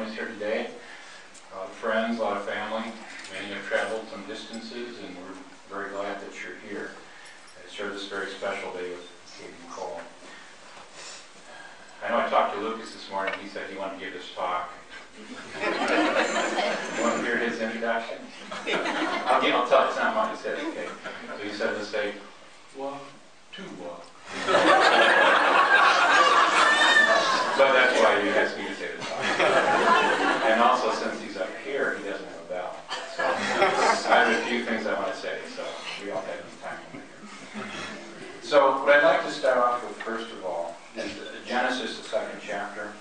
us here today. A lot of friends, a lot of family. Many have traveled some distances, and we're very glad that you're here to share this very special day with Katie and Cole. I know I talked to Lucas this morning. He said he wanted to give this talk. You want to hear his introduction? I'll tell you, it's not mine. He said, okay. So he said to say, 1, 2, 1. So that's why you asked me to say the talk. And also, since he's up here, he doesn't have a bell. So I have a few things I want to say, so we all have some time over here. So what I'd like to start off with, first of all, is Genesis, the 2nd chapter,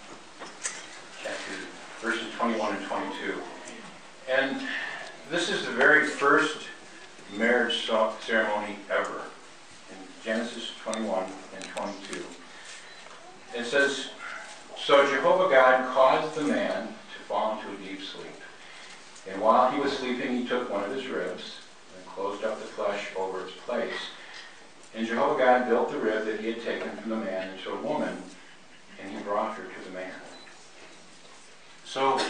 verses 21 and 22. And this is the very first marriage ceremony ever, in Genesis 21 and 22. It says, "So Jehovah God caused the man to fall into a deep sleep. And while he was sleeping, he took one of his ribs and closed up the flesh over its place. And Jehovah God built the rib that he had taken from the man into a woman, and he brought her to the man." So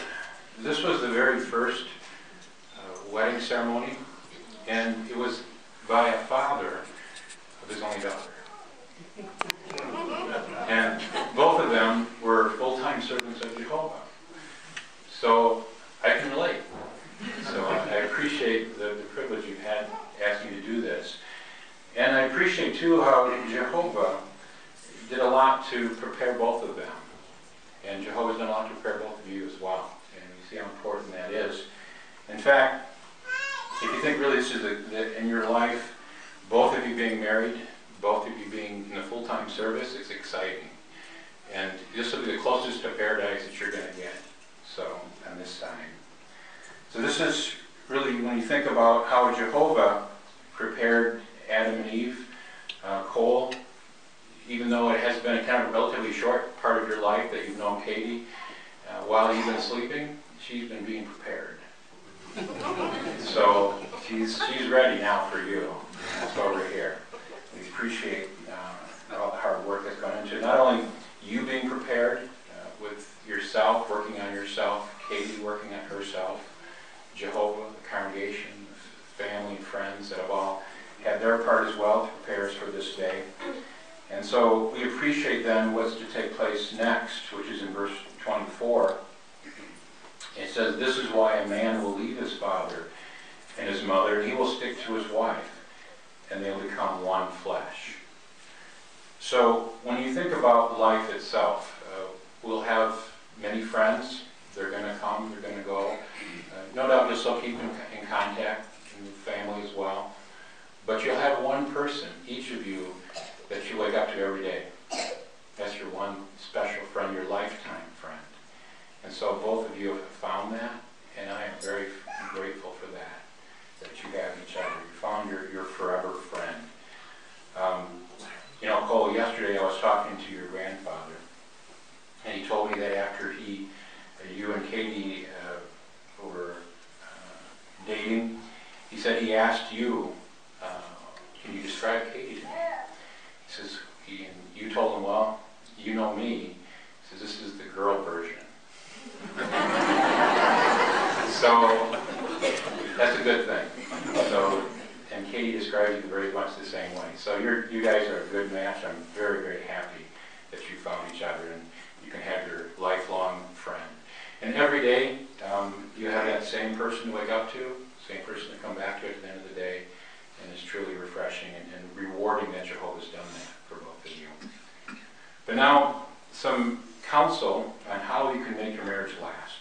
this was the very first wedding ceremony, and it was by a father of his only daughter. And both of them were full-time servants of Jehovah. So I can relate. So I appreciate the privilege you've had asking me to do this. And I appreciate, too, how Jehovah did a lot to prepare both of them. And Jehovah's done a lot to prepare both of you as well. And you see how important that is. In fact, if you think really this is in your life, both of you being married, both of you being in a full-time service, it's exciting. And this will be the closest to paradise that you're going to get. So, on this time. So this is really, when you think about how Jehovah prepared Adam and Eve, Cole, even though it has been a kind of a relatively short part of your life that you've known Katie, while you've been sleeping, she's been being prepared. So she's ready now for you. That's why we're here. We appreciate all the hard work that's gone into it. Not only you being prepared with yourself, working on yourself, Katie working on herself, Jehovah, the congregation, the family, friends that have all had their part as well to prepare us for this day. And so we appreciate then what's to take place next, which is in verse 24. It says, "This is why a man will leave his father and his mother, and he will stick to his wife, and they'll become one flesh." So when you think about life itself, we'll have many friends. They're going to come, they're going to go. No doubt you'll still keep in contact, and with family as well. But you'll have one person, each of you, that you wake up to every day. That's your one special friend, your lifetime friend. And so both of you have found that, and I am very grateful for that you have each other. You found your forever friend. You know, Cole, yesterday I was talking to your grandfather, and he told me that after you and Katie were dating, he said he asked you, "Can you describe Katie to me?" He says, and you told him, "Well, you know me." He says, "This is the girl version." So that's a good thing. So, and Katie describes you very much the same way. So you guys are a good match. I'm very, very happy that you found each other and you can have your lifelong friend. And every day you have that same person to wake up to, same person to come back to at the end of the day, and it's truly refreshing and rewarding that Jehovah's done that for both of you. But now, some counsel on how you can make your marriage last.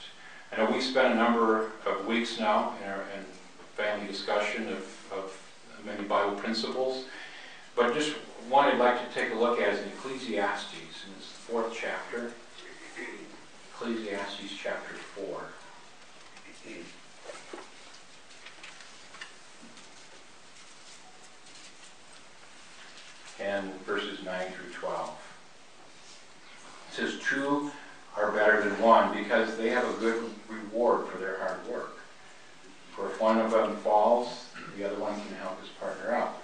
I know we spent a number of weeks now in family discussion of many Bible principles, but just one I'd like to take a look at is in Ecclesiastes, in its 4th chapter, Ecclesiastes chapter 4. And verses 9 through 12. It says, "Two are better than one because they have a good reward for their hard work. For if one of them falls, the other one can help his partner up.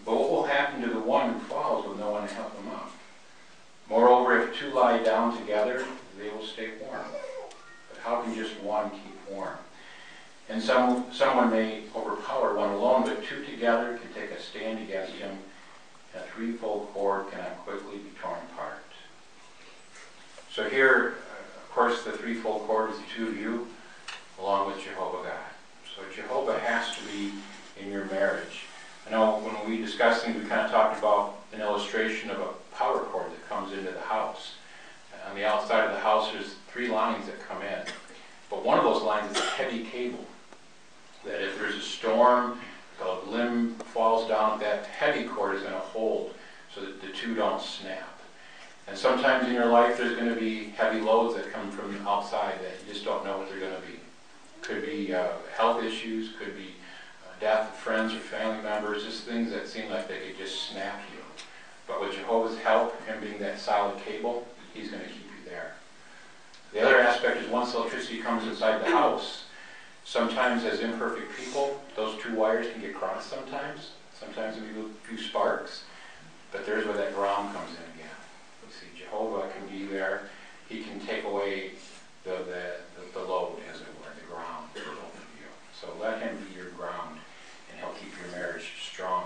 But what will happen to the one who falls with no one to help him up? Moreover, if two lie down together, they will stay warm. How can just one keep warm? And someone may overpower one alone, but two together can take a stand against him. A threefold cord cannot quickly be torn apart. So here, of course, the threefold cord is the two of you, along with Jehovah God. So Jehovah has to be in your marriage. I know when we discussed things, we kind of talked about an illustration of a power cord that comes into the house. On the outside of the house, there's 3 lines that come in. But one of those lines is a heavy cable, that if there's a storm, the limb falls down, that heavy cord is going to hold so that the two don't snap. And sometimes in your life there's going to be heavy loads that come from outside that you just don't know what they're going to be. Could be health issues, could be death of friends or family members, just things that seem like they could just snap you. But with Jehovah's help, him being that solid cable, he's going to keep you there. The other aspect is once electricity comes inside the house, sometimes as imperfect people, those 2 wires can get crossed sometimes. Sometimes there'll be a few sparks. But there's where that ground comes in again. You see, Jehovah can be there. He can take away the load, as it were, the ground for both of you. So let him be your ground, and he'll keep your marriage strong.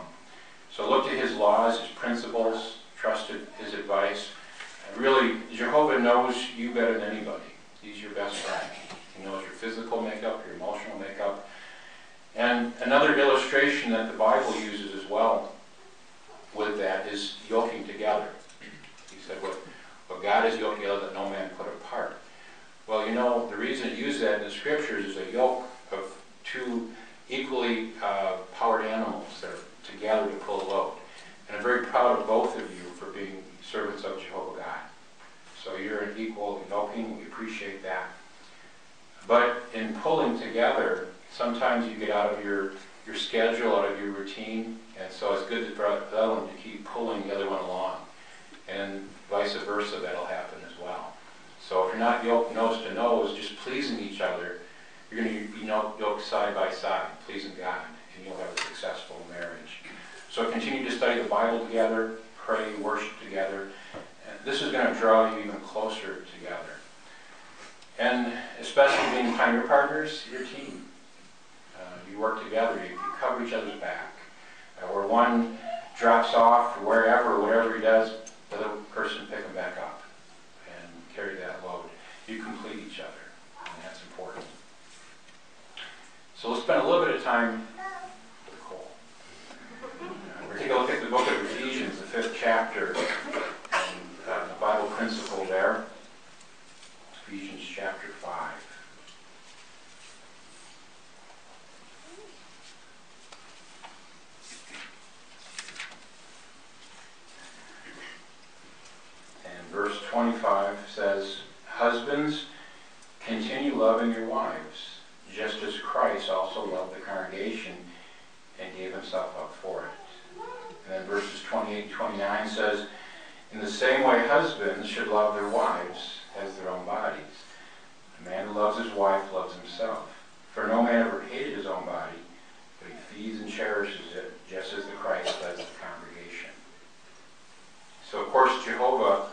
So look to his laws, his principles, trust his advice. And really, Jehovah knows you better than anybody. He's your best friend. He knows your physical makeup, your emotional makeup. And another illustration that the Bible uses as well with that is yoking together. He said, what God has yoked together, that no man put apart. Well, you know, the reason it uses that in the scriptures is a yoke of 2 equally powered animals that are together to pull a load. And I'm very proud of both of you for being servants of Jehovah God. So you're an equal yoking. We appreciate that. But in pulling together, sometimes you get out of your schedule, out of your routine, and so it's good for the other one to keep pulling the other one along. And vice versa, that'll happen as well. So if you're not yoked nose to nose, just pleasing each other, you're going to be yoked side by side, pleasing God, and you'll have a successful marriage. So continue to study the Bible together, pray, worship together. And this is going to draw you even closer together. And especially being pioneer partners, your team. You work together, you cover each other's back. Where one drops off, or wherever, whatever he does, the other person pick him back up and carry that load. You complete each other, and that's important. So let's spend a little bit of time with Cole. We're taking a look at the book of Ephesians, the 5th chapter, and the Bible principle there. Ephesians chapter 5. And verse 25 says, Husbands, continue loving your wives, just as Christ also loved the congregation and gave himself up for it. And then verses 28 and 29 says, In the same way, husbands should love their wives as their own bodies. A man who loves his wife loves himself. For no man ever hated his own body, but he feeds and cherishes it, just as the Christ does the congregation. So, of course, Jehovah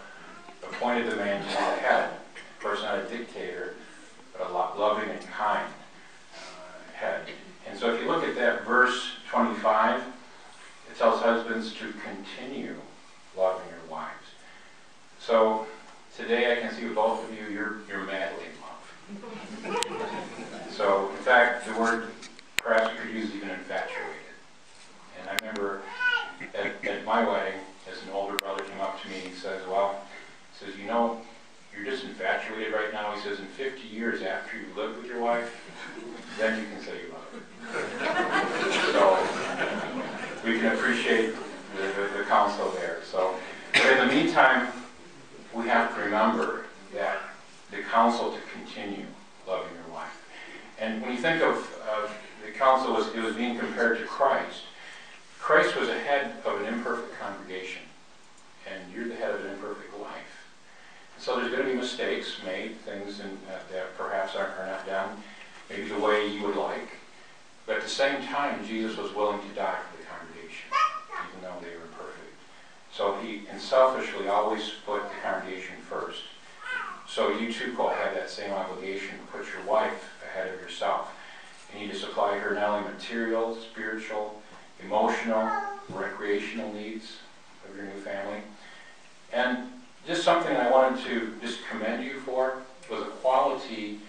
appointed the man to be the head. Of course, not a dictator, but a loving and kind head. And so if you look at that verse 25, it tells husbands to continue loving your wives. So today I can see with both of you, you're madly in love. So in fact, the word perhaps we could use even infatuated. And I remember at my wedding, as an older brother came up to me, he says, you know, you're just infatuated right now. He says, in 50 years after you lived with your wife, then you can say you love her. So we can appreciate the counsel there. So, but in the meantime, we have to remember that the counsel to continue loving your wife. And when you think of the counsel, it was being compared to Christ. Christ was the head of an imperfect congregation, and you're the head of an imperfect life. So there's going to be mistakes made, things that perhaps are not done maybe the way you would like. But at the same time, Jesus was willing to die for the congregation, even though they were imperfect. So he unselfishly always put the congregation first. So you too, Cole, have that same obligation to put your wife ahead of yourself. You need to supply her not only material, spiritual, emotional, recreational needs of your new family. And just something I wanted to just commend you for was a quality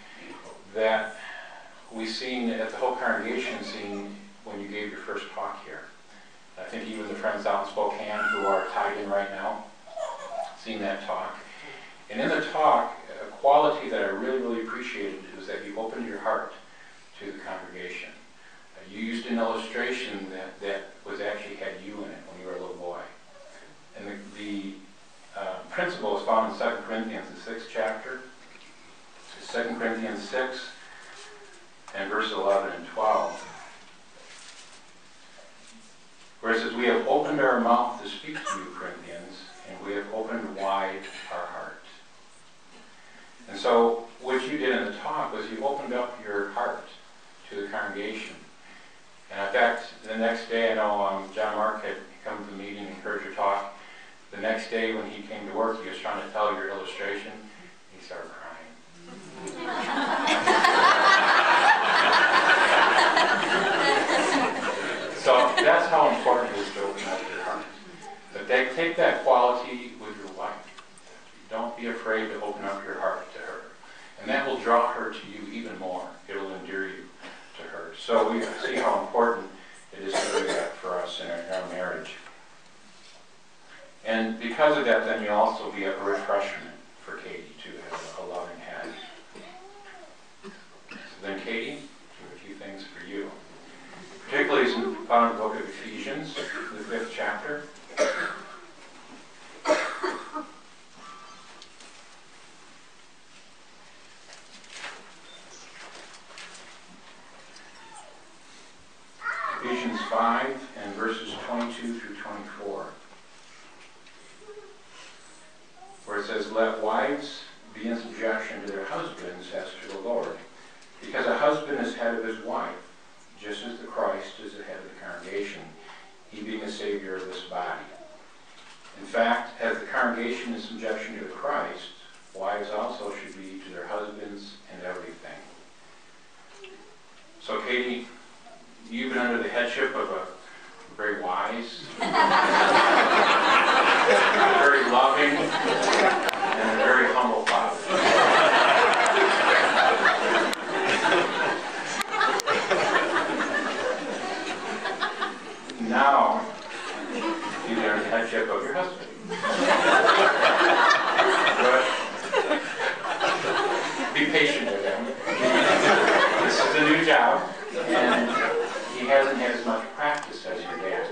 that we seen at the whole congregation seen when you gave your first talk here. I think even the friends out in Spokane who are tied in right now seen that talk. And in the talk, a quality that I really, really appreciated was that you opened your heart to the congregation. You used an illustration that was actually had you in it when you were a little boy. And the principle is found in 2 Corinthians, the 6th chapter. 2 Corinthians 6 and verse 11 and 12. Where it says, we have opened our mouth to speak to you, Corinthians, and we have opened wide our heart. And so what you did in the talk was you opened up your heart to the congregation. And in fact, the next day, I know John Mark had come to the meeting and heard your talk. The next day when he came to work, he was trying to tell your illustration. He started crying. So that's how important it is to open up your heart. But take that quality with your wife. Don't be afraid to open up your heart to her. And that will draw her to you even more. It'll endear you to her. So we see how important it is to do that for us in our marriage. And because of that, then you'll also be a refreshment for Katie to have a loving head. So then Katie, a few things for you. Particularly as found in the book of Ephesians, the 5th chapter. Ephesians 5 and verses 22 through 24. Where it says, let wives be in subjection to their husbands as to the Lord. Because a husband is head of his wife, just as the Christ is the head of the congregation, he being the Savior of this body. In fact, as the congregation is in subjection to the Christ, wives also should be to their husbands in everything. So Katie, you've been under the headship of a very wise, very loving, and a very humble father. Now, you're under the headship of your husband. But be patient with him. This is a new job, and he hasn't had as much practice as your dad.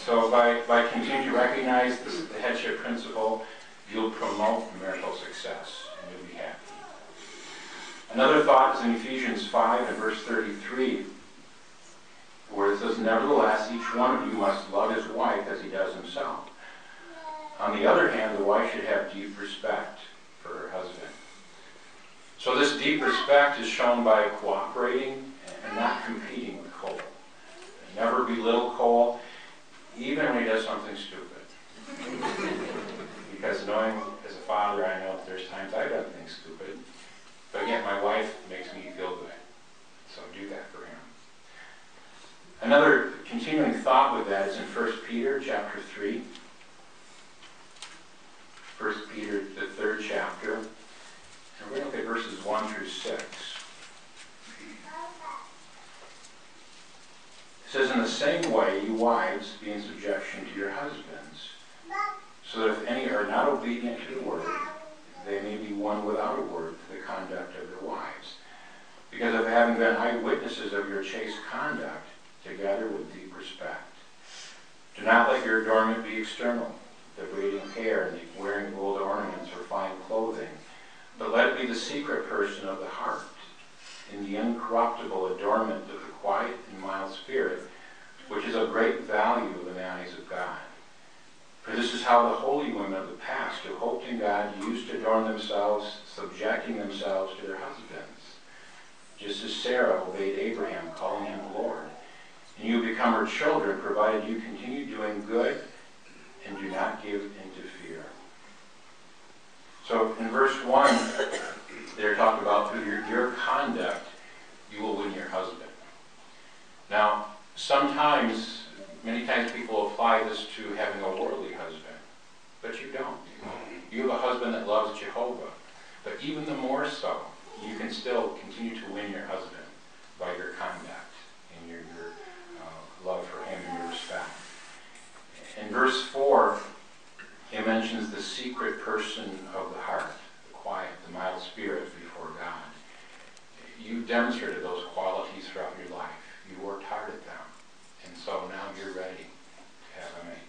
So by continuing to recognize the headship principle, you'll promote marital success, and you'll be happy. Another thought is in Ephesians 5 and verse 33, where it says, nevertheless, each one of you must love his wife as he does himself. On the other hand, the wife should have deep respect for her husband. So this deep respect is shown by cooperating and not competing with Cole. Never belittle Cole, even when he does something stupid. Because knowing as a father, I know that there's times I've done things stupid, but yet my wife makes me feel good. So do that for him. Another continuing thought with that is in 1 Peter chapter 3. 1 Peter, the 3rd chapter. And we're going to look at verses 1 through 6. It says, in the same way, you wives, be in subjection to your husbands, so that if any are not obedient to the word, they may be won without a word to the conduct of their wives. Because of having been eyewitnesses of your chaste conduct, together with deep respect. Do not let your adornment be external, the braiding hair and the wearing gold ornaments or fine clothing, but let it be the secret person of the heart, in the incorruptible adornment of the quiet and mild spirit, which is of great value in the eyes of God. For this is how the holy women of the past who hoped in God used to adorn themselves, subjecting themselves to their husbands, just as Sarah obeyed Abraham, calling him Lord. And you become her children, provided you continue doing good and do not give into fear. So So in verse 1, they're talking about through your conduct, you will win your husband. Now, sometimes, many times people apply this to having a worldly husband, but you don't. You have a husband that loves Jehovah, but even the more so, you can still continue to win your husband by your conduct and your love for him and your respect. In verse 4, it mentions the secret person of the heart, the quiet, the mild spirit before God. You've demonstrated those qualities throughout your life. You worked hard at them. And so now you're ready to have a mate.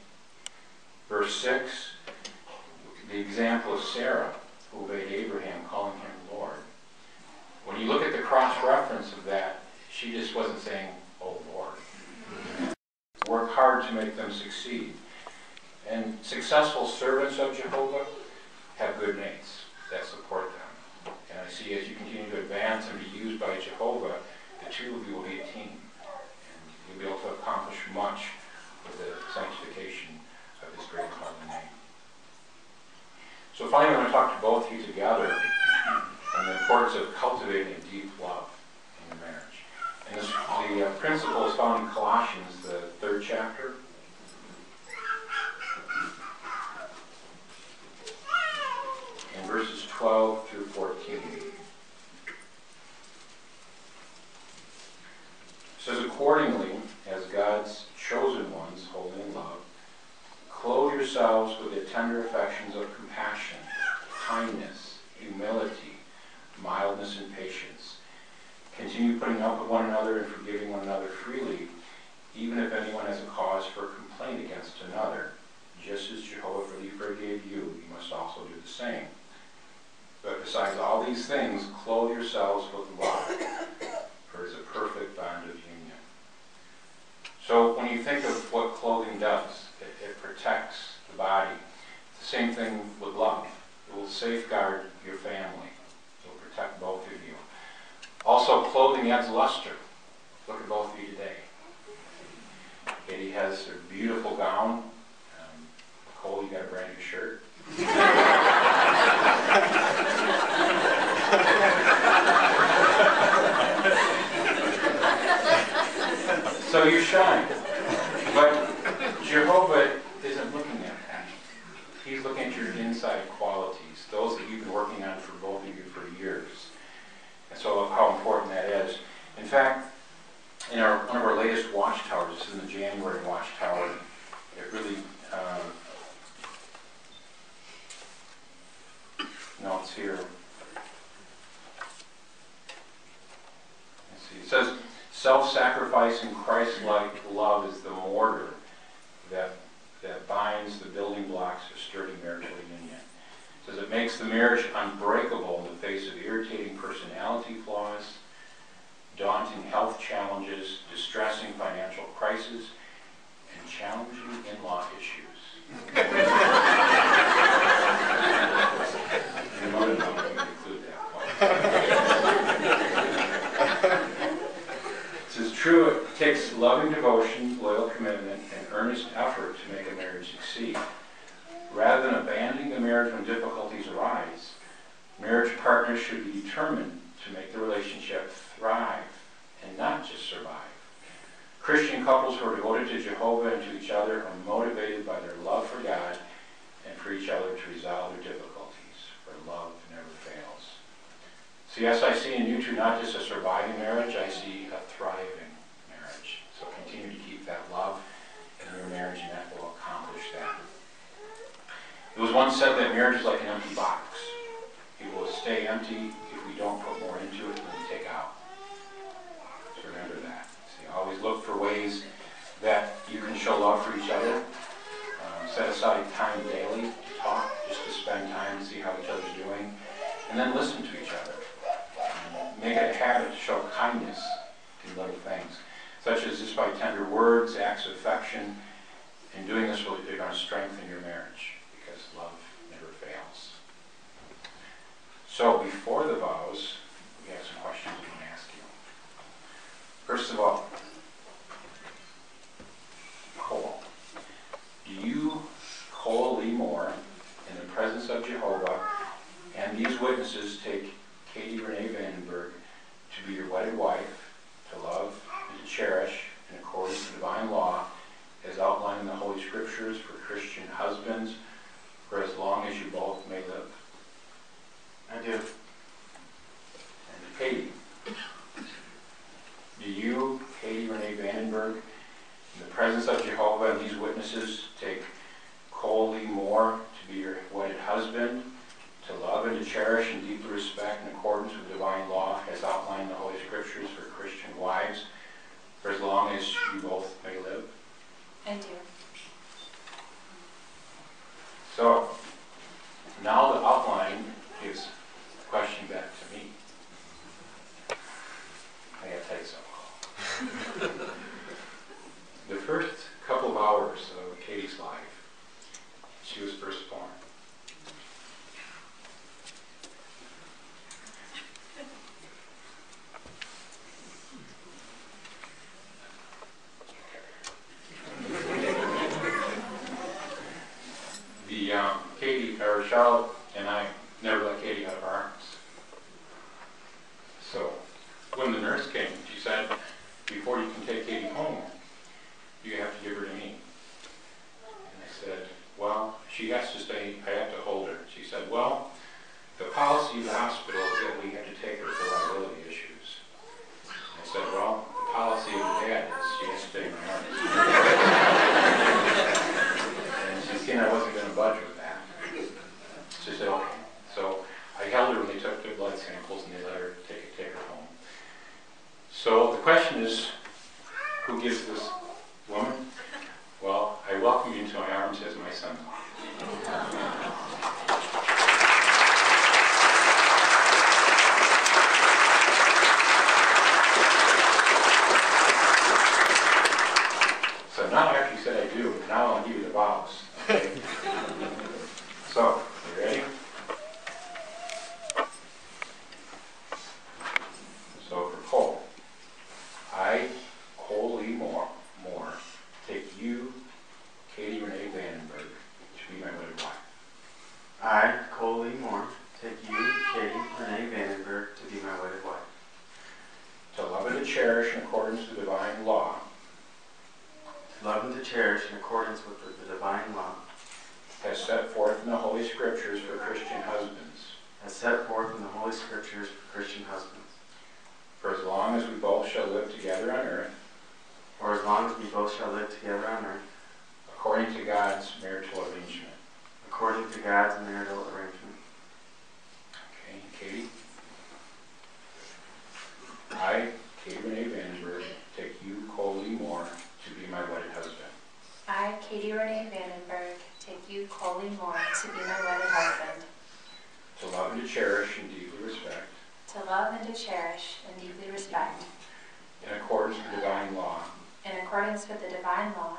Verse 6, the example of Sarah, who obeyed Abraham, calling him Lord. When you look at the cross-reference of that, she just wasn't saying, oh Lord. Work hard to make them succeed. And successful servants of Jehovah have good mates that support them. And I see as you continue to advance and be used by Jehovah, the two of you will be a team. And you'll be able to accomplish much with the sanctification of this great holy name. So finally, I'm going to talk to both of you together on the importance of cultivating a deep love in your marriage. And the principle is found in Colossians, the 3rd chapter. In verses 12 through 14. It says, accordingly, as God's chosen ones, holy in love, clothe yourselves with the tender affections of compassion, kindness, humility, mildness, and patience. Continue putting up with one another and forgiving one another freely, even if anyone has a cause for complaint against another. Just as Jehovah freely forgave you, you must also do the same. But besides all these things, clothe yourselves with love, for it is a perfect bond of union. So when you think of what clothing does, it protects the body. It's the same thing with love. It will safeguard your family. It will protect both of you. Also, clothing adds luster. Look at both of you today. Katie has a beautiful gown. Cole, you got a brand new shirt. So you shine. But Jehovah isn't looking at that. He's looking at your inside qualities, those that you've been working on for both of you for years. And so how important that is. In fact, in one of our latest watchtowers, this is in the January watchtower, it really, no, it's here. Let's see. It says, self-sacrificing Christ-like love is the mortar that binds the building blocks of sturdy marital union. It says it makes the marriage unbreakable in the face of irritating personality flaws, daunting health challenges, distressing financial crises, and challenging in-law issues. You might not include that one. It says, true, it takes loving devotion, loyal commitment, and earnest effort to make a marriage succeed. Rather than abandoning the marriage when difficulties arise, marriage partners should be determined to make the relationship thrive and not just survive. Christian couples who are devoted to Jehovah and to each other are motivated by their love for God and for each other to resolve their difficulties, for love never fails. So yes, I see in you two not just a surviving marriage, I see a thriving marriage. So continue to keep that love in your marriage, and that will accomplish that. It was once said that marriage is like an empty box. It will stay empty if we don't put more into it than we take out. So remember that. See, always look for ways that you can show love for each other. Set aside time daily to talk, just to spend time and see how each other's doing. And then listen to each other. Make it a habit to show kindness in little things, such as just by tender words, acts of affection. And doing this will going to strengthen your marriage, because love never fails. So before the vows, we have some questions we can ask you. First of all, Cole, do you, Cole Lee Moore, in the presence of Jehovah, Katie. Do you, Katie Renee Vandenberg, in the presence of Jehovah and these witnesses, take Cole Moore to be your wedded husband, to love and to cherish and deeply respect in accordance with divine law as outlined in the Holy Scriptures for Christian wives, for as long as you both may live? I do. So, now the outline gives the question back to me. I gotta tell you something. The first couple of hours of Katie's life, she was first born. Charlotte and I never let Katie out of our arms. So when the nurse came, she said, before you can take Katie home, you have to give her to me. And I said, well, she has to stay, I have to hold her. She said, well, the policy of the hospital is that we have to take her for liability issues. And I said, well, the policy of the dad is she has to stay in my arms. And she seen I wasn't going to budge with that. She said, okay. So I held her when they took the blood samples and they let her take her home. So the question is, who gives this woman? Well, I welcome you into my arms as my son-in-law. So now after you said I do, now I'll give you the vows. Okay? So, you ready? So for Cole, I, Cole Lee Moore, take you, Katie Renee Vandenberg, to be my wedded wife. I, Cole Lee Moore, take you, Katie Renee Vandenberg, to be my wedded wife. To love and to cherish in accordance with divine law. To love and to cherish in accordance with the divine law. As set forth in the Holy Scriptures for Christian husbands. As set forth in the Holy Scriptures for Christian husbands. For as long as we both shall live together on earth. For as long as we both shall live together on earth. According to God's marital arrangement. According to God's marital arrangement. Okay, Katie. I, Katie Renee Vandenberg, take you, Cole Lee Moore, to be my wedded husband. I, Katie Renee Vandenberg, take you, Cole Moore, to be my wedded husband. To love and to cherish and deeply respect. To love and to cherish and deeply respect. In accordance with divine law. In accordance with the divine law.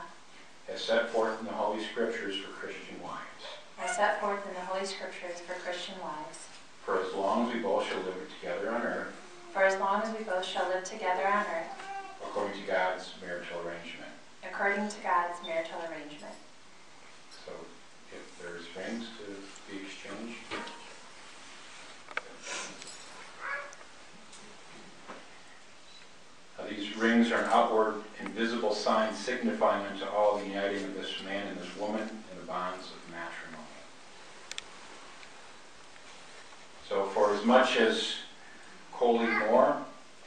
As set forth in the Holy Scriptures for Christian wives. As set forth in the Holy Scriptures for Christian wives. For as long as we both shall live together on earth. For as long as we both shall live together on earth. According to God's marital arrangement. According to God's marital arrangement. So, if there's rings to be exchanged. Now, these rings are an outward and visible sign signifying unto all the uniting of this man and this woman in the bonds of matrimony. So, for as much as Cole Moore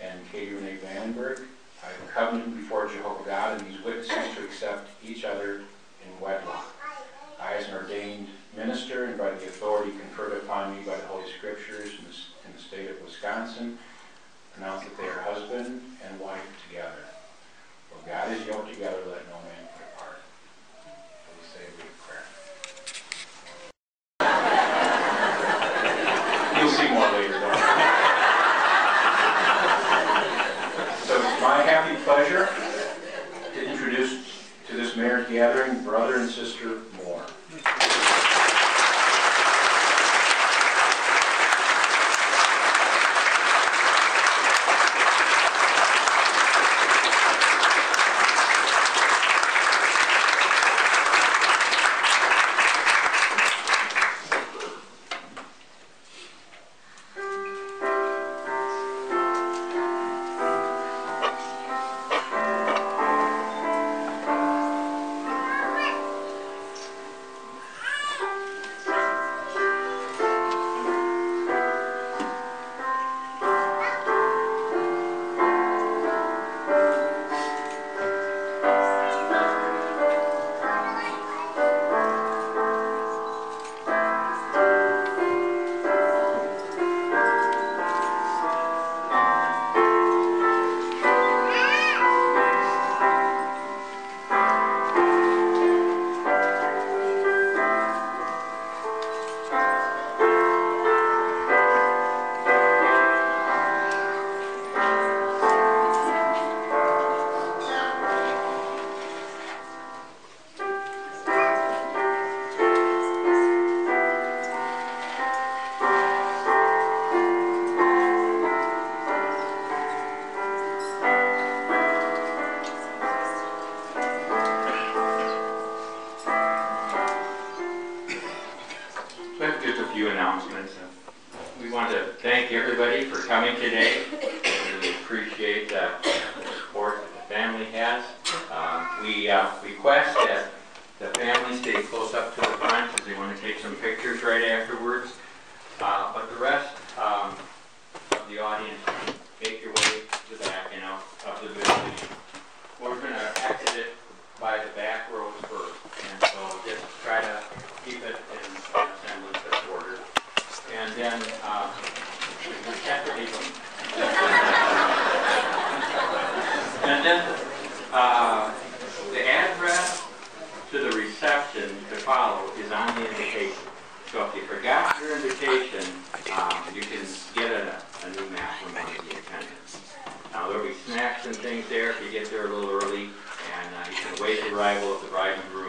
and Katie Renee Vandenberg, I have covenanted before Jehovah God and these witnesses to accept each other in wedlock. I, as an ordained minister and by the authority conferred upon me by the Holy Scriptures in the state of Wisconsin, pronounce that they are husband and wife together. For God is yoked together, let no man put apart. Please say a brief prayer. You'll see more later, don't you? So it's my happy pleasure to introduce to this marriage gathering brother and sister Moore. coming today. We appreciate the support that the family has. We request that the family stay close up to the front because they want to take some pictures right afterwards. But the rest of the audience, make your way to the back and out of the building. We're going to exit it by the back rows first, and so just try to keep it in semblance of order. And then and then the address to the reception to follow is on the invitation. So if you forgot your invitation, you can get a new map from one of the attendants. Now there will be snacks and things there if you get there a little early, and you can wait the arrival of the bride and groom.